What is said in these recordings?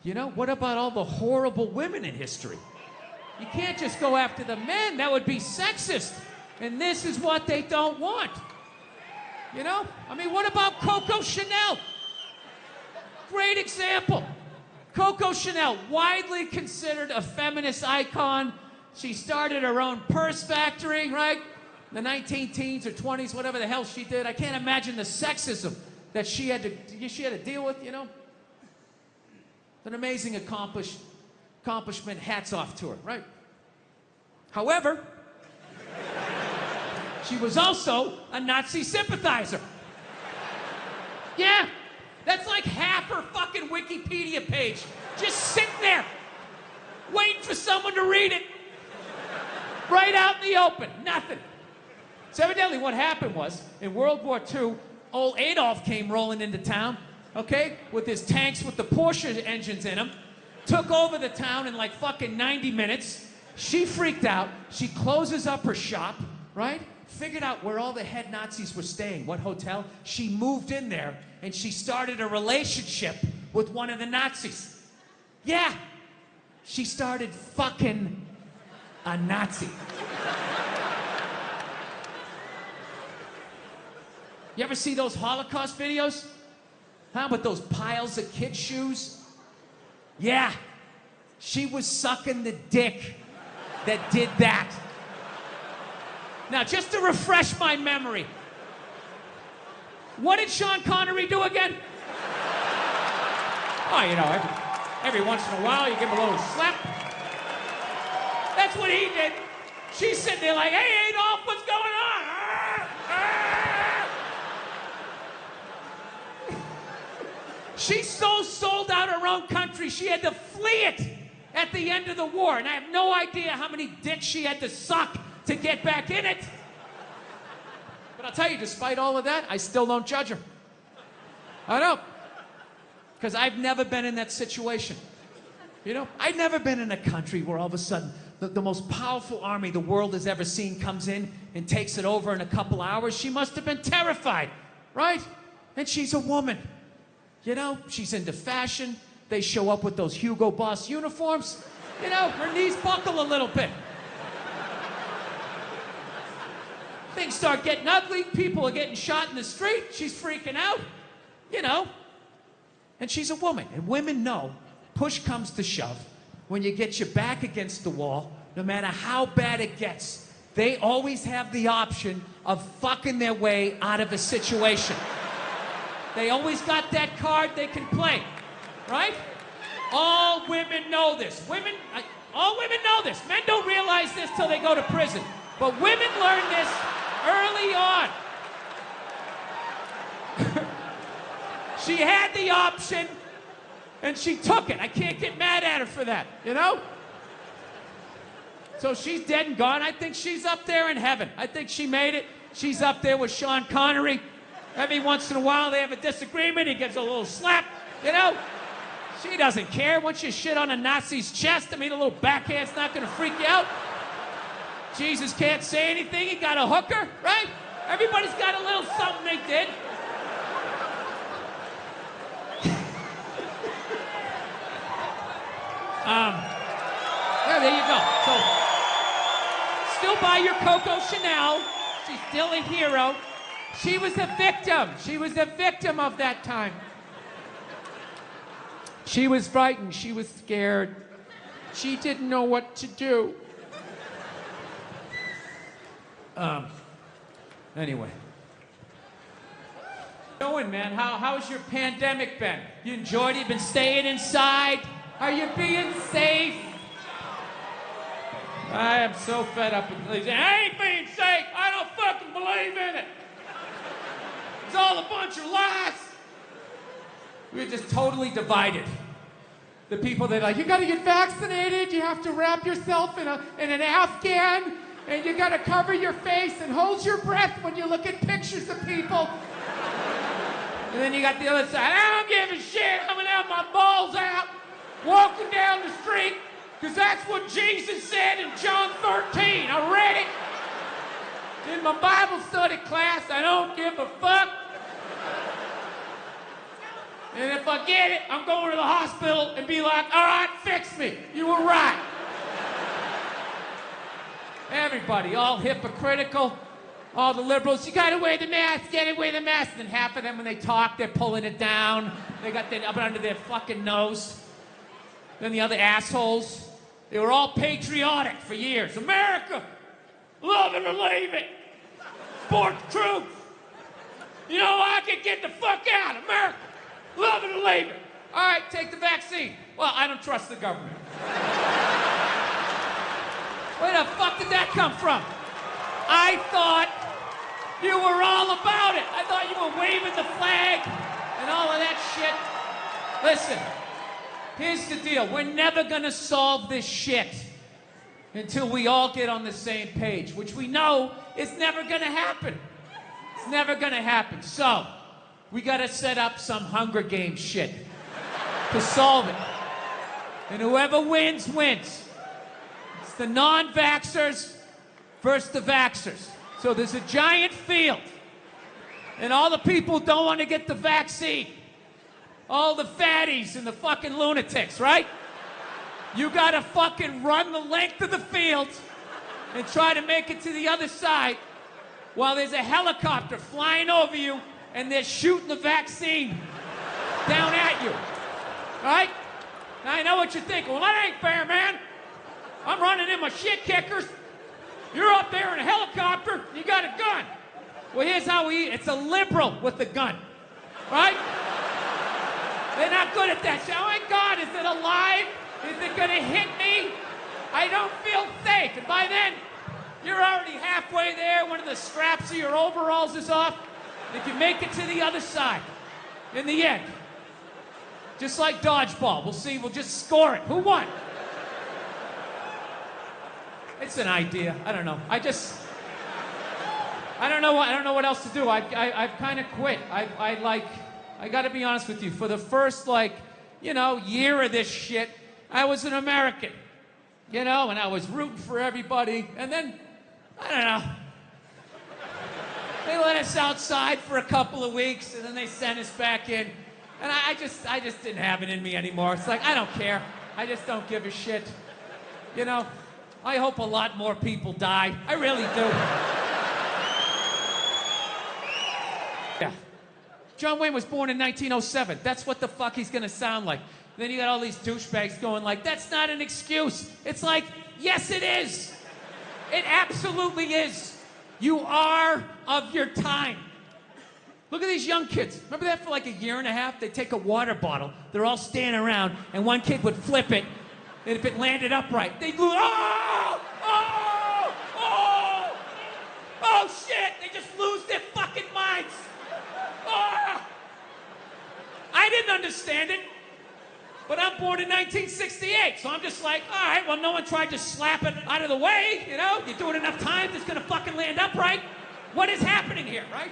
You know, what about all the horrible women in history? You can't just go after the men. That would be sexist. And this is what they don't want. You know? I mean, what about Coco Chanel? Great example. Coco Chanel, widely considered a feminist icon. She started her own purse factory, right? The 19-teens or 20s, whatever the hell she did. I can't imagine the sexism that she had to deal with, you know? An amazing accomplishment. Hats off to her, right? However, she was also a Nazi sympathizer. Yeah, that's like half her fucking Wikipedia page. Just sitting there, waiting for someone to read it. Right out in the open, nothing. So evidently what happened was, in World War II, old Adolf came rolling into town, okay, with his tanks with the Porsche engines in them, took over the town in like fucking 90 minutes. She freaked out. She closes up her shop, right? Figured out where all the head Nazis were staying, what hotel. She moved in there, and she started a relationship with one of the Nazis. Yeah, she started fucking a Nazi. You ever see those Holocaust videos? Huh, with those piles of kid shoes? Yeah, she was sucking the dick that did that. Now, just to refresh my memory, what did Sean Connery do again? Oh, you know, every once in a while you give him a little slap. That's what he did. She's sitting there like, hey, Adolf, what's going on? She so sold out her own country, she had to flee it at the end of the war. And I have no idea how many dicks she had to suck to get back in it. But I'll tell you, despite all of that, I still don't judge her. I don't. Because I've never been in that situation. You know, I've never been in a country where all of a sudden the most powerful army the world has ever seen comes in and takes it over in a couple hours. She must have been terrified, right? And she's a woman. You know, she's into fashion. They show up with those Hugo Boss uniforms. You know, her knees buckle a little bit. Things start getting ugly. People are getting shot in the street. She's freaking out. You know. And she's a woman. And women know, push comes to shove, when you get your back against the wall, no matter how bad it gets, they always have the option of fucking their way out of a situation. They always got that card they can play, right? All women know this. All women know this. Men don't realize this till they go to prison. But women learn this early on. She had the option, and she took it. I can't get mad at her for that, you know? So she's dead and gone. I think she's up there in heaven. I think she made it. She's up there with Sean Connery. Every once in a while, they have a disagreement. He gives a little slap, you know? She doesn't care. Once you shit on a Nazi's chest, I mean, a little backhand's not going to freak you out. Jesus can't say anything. He got a hooker, right? Everybody's got a little something they did. There you go. So, still buy your Coco Chanel. She's still a hero. She was a victim. She was a victim of that time. She was frightened. She was scared. She didn't know what to do. Anyway. Going, man. How's your pandemic been? You enjoyed it? You been staying inside? Are you being safe? I am so fed up with these. I ain't being safe. I don't fucking believe in it. It's all a bunch of lies. We're just totally divided. The people that are like, you gotta get vaccinated, you have to wrap yourself in an Afghan, and you gotta cover your face and hold your breath when you look at pictures of people. And then you got the other side, I don't give a shit, I'm gonna have my balls out, walking down the street, because that's what Jesus said in John 13. I read it in my Bible study class. I don't give a fuck. And if I get it, I'm going to the hospital and be like, all right, fix me. You were right. Everybody, all hypocritical. All the liberals, you gotta wear the mask, wear the mask. And half of them, when they talk, they're pulling it down. They got it up under their fucking nose. Then the other assholes, they were all patriotic for years. America, love it or leave it. Support the troops. You know, I can get the fuck out. America, love it or leave it. All right, take the vaccine. Well, I don't trust the government. Where the fuck did that come from? I thought you were all about it. I thought you were waving the flag and all of that shit. Listen, here's the deal. We're never gonna solve this shit until we all get on the same page, which we know is never gonna happen. It's never gonna happen. So, we gotta set up some Hunger Games shit to solve it. And whoever wins, wins. It's the non-vaxxers versus the vaxxers. So there's a giant field. And all the people don't want to get the vaccine. All the fatties and the fucking lunatics, right? You gotta fucking run the length of the field and try to make it to the other side while there's a helicopter flying over you and they're shooting the vaccine down at you. Right? Now I know what you're thinking. Well, that ain't fair, man. I'm running in my shit kickers. You're up there in a helicopter, you got a gun. Well, here's how we eat. It's a liberal with a gun, right? They're not good at that shit. Oh my God, is it alive? Is it gonna hit me? I don't feel safe. And by then, you're already halfway there. One of the straps of your overalls is off. If you make it to the other side, in the end, just like dodgeball, we'll see, we'll just score it. Who won? It's an idea. I don't know. I don't know what else to do. I've kind of quit. I got to be honest with you. For the first, year of this shit, I was an American, and I was rooting for everybody. And then, I don't know. They let us outside for a couple of weeks, and then they sent us back in. And I just didn't have it in me anymore. It's like, I don't care. I just don't give a shit. I hope a lot more people die. I really do. Yeah. John Wayne was born in 1907. That's what the fuck he's gonna sound like. Then you got all these douchebags going like, that's not an excuse. It's like, yes it is. It absolutely is. You are of your time. Look at these young kids. Remember that for like a year and a half? They'd take a water bottle, they're all standing around, and one kid would flip it, and if it landed upright, they'd lose. Oh shit! They just lose their fucking minds. Oh. I didn't understand it, but I'm born in 1968, so I'm just like, all right, well, no one tried to slap it out of the way, You do it enough times, it's gonna fucking land upright. What is happening here, right?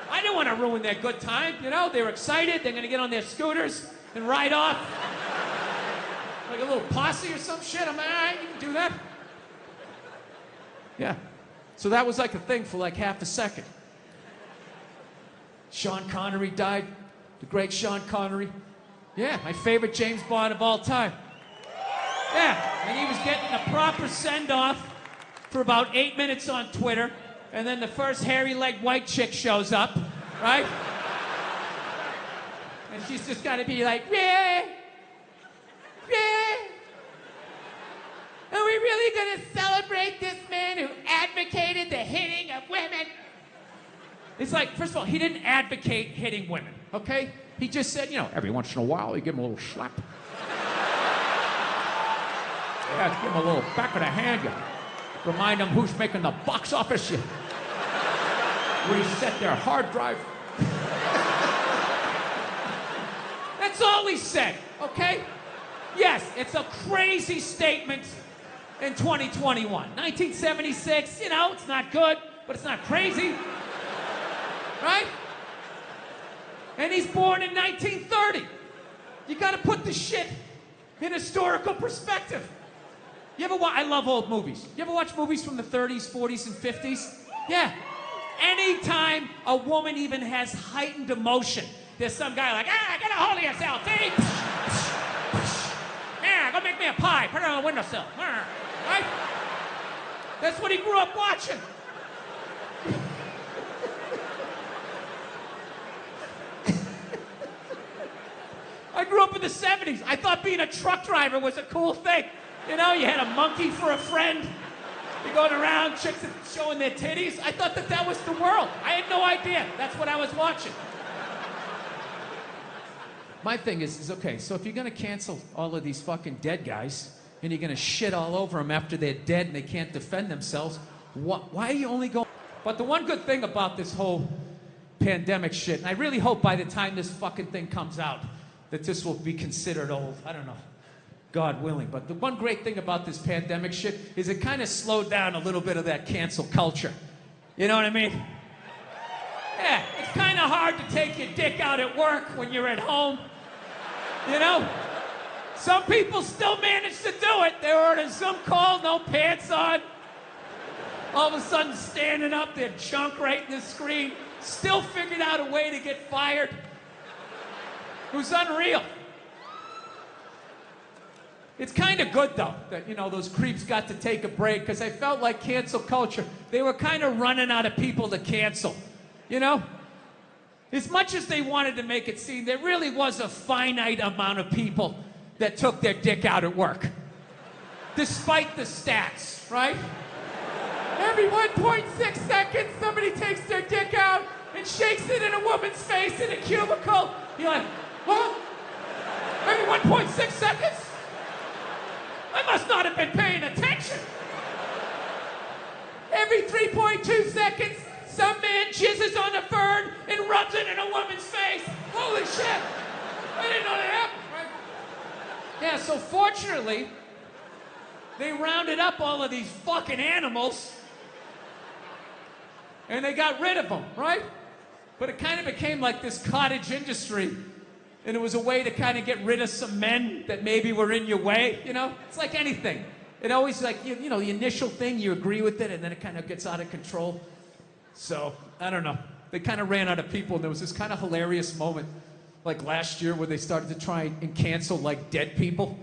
I didn't want to ruin their good time, They were excited, they're gonna get on their scooters and ride off. Like a little posse or some shit. I'm like, all right, you can do that. Yeah. So that was like a thing for like half a second. Sean Connery died. The great Sean Connery. Yeah, my favorite James Bond of all time. Yeah, and he was getting a proper send-off for about 8 minutes on Twitter, and then the first hairy-legged white chick shows up, right? And she's just got to be like, yeah. Are we really going to celebrate this man who advocated the hitting of women? It's like, first of all, he didn't advocate hitting women, okay? He just said, every once in a while, you give him a little slap. Yeah, give him a little back of the hand. You remind him who's making the box office. You reset their hard drive. That's all he said, okay? Yes, it's a crazy statement in 2021. 1976, it's not good, but it's not crazy. Right? And he's born in 1930. You gotta put the shit in historical perspective. You ever watch, I love old movies. You ever watch movies from the 30s, 40s, and 50s? Yeah. Anytime a woman even has heightened emotion, there's some guy like, get a hold of yourself, see? Yeah, go make me a pie, put it on the windowsill. Right? That's what he grew up watching. I grew up in the 70s. I thought being a truck driver was a cool thing. You know, you had a monkey for a friend. You're going around, chicks showing their titties. I thought that was the world. I had no idea. That's what I was watching. My thing is okay, so if you're going to cancel all of these fucking dead guys, and you're going to shit all over them after they're dead and they can't defend themselves, why are you only going... But the one good thing about this whole pandemic shit, and I really hope by the time this fucking thing comes out, that this will be considered old. I don't know. God willing. But the one great thing about this pandemic shit is it kind of slowed down a little bit of that cancel culture. You know what I mean? Yeah, it's kind of hard to take your dick out at work when you're at home. You know? Some people still manage to do it. They're ordering some call, no pants on. All of a sudden standing up, their junk right in the screen. Still figured out a way to get fired. It was unreal. It's kind of good, though, that, you know, those creeps got to take a break, because I felt like cancel culture, they were kind of running out of people to cancel, you know? As much as they wanted to make it seem, there really was a finite amount of people that took their dick out at work. Despite the stats, right? Every 1.6 seconds, somebody takes their dick out and shakes it in a woman's face in a cubicle. You're like, what? Every 1.6 seconds? I must not have been paying attention. Every 3.2 seconds, some man jizzes on a fern and rubs it in a woman's face. Holy shit! I didn't know that happened. Right? Yeah, so fortunately, they rounded up all of these fucking animals and they got rid of them, right? But it kind of became like this cottage industry. And it was a way to kind of get rid of some men that maybe were in your way, you know? It's like anything. It always, like, you know, the initial thing, you agree with it, and then it kind of gets out of control. So, I don't know. They kind of ran out of people, and there was this kind of hilarious moment, like last year, where they started to try and cancel, like, dead people.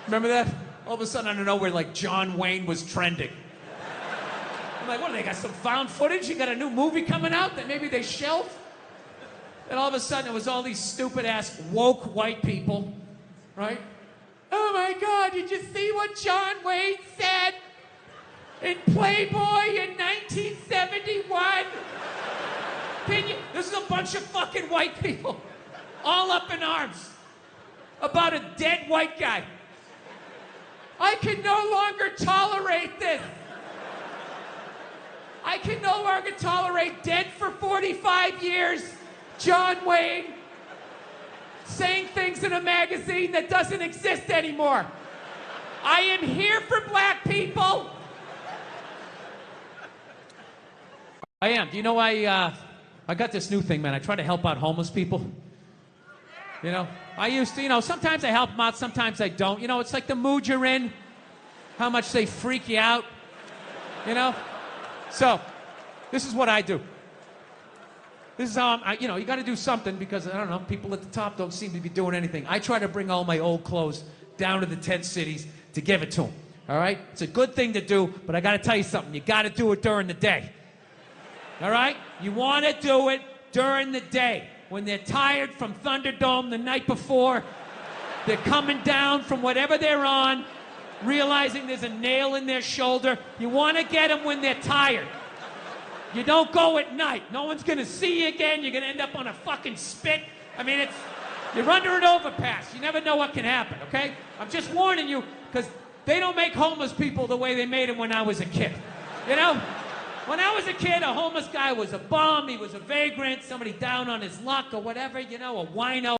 Remember that? All of a sudden, out of nowhere, like, John Wayne was trending. I'm like, what, they got some found footage? You got a new movie coming out that maybe they shelved? And all of a sudden, it was all these stupid-ass woke white people, right? Oh my God, did you see what John Wayne said in Playboy in 1971? This is a bunch of fucking white people, all up in arms, about a dead white guy. I can no longer tolerate this. I can no longer tolerate dead for 45 years. John Wayne saying things in a magazine that doesn't exist anymore. I am here for black people. I am. Do you know I got this new thing, man. I try to help out homeless people. You know, I used to, you know, sometimes I help them out, sometimes I don't. You know, it's like the mood you're in, how much they freak you out, you know? So, this is what I do. This is how you know, you got to do something because, I don't know, people at the top don't seem to be doing anything. I try to bring all my old clothes down to the tent cities to give it to them, all right? It's a good thing to do, but I got to tell you something. You got to do it during the day, all right? You want to do it during the day. When they're tired from Thunderdome the night before, they're coming down from whatever they're on, realizing there's a nail in their shoulder. You want to get them when they're tired. You don't go at night. No one's gonna see you again. You're gonna end up on a fucking spit. I mean, you're under an overpass. You never know what can happen, okay? I'm just warning you, because they don't make homeless people the way they made them when I was a kid. You know? When I was a kid, a homeless guy was a bum, he was a vagrant, somebody down on his luck or whatever, you know, a wino.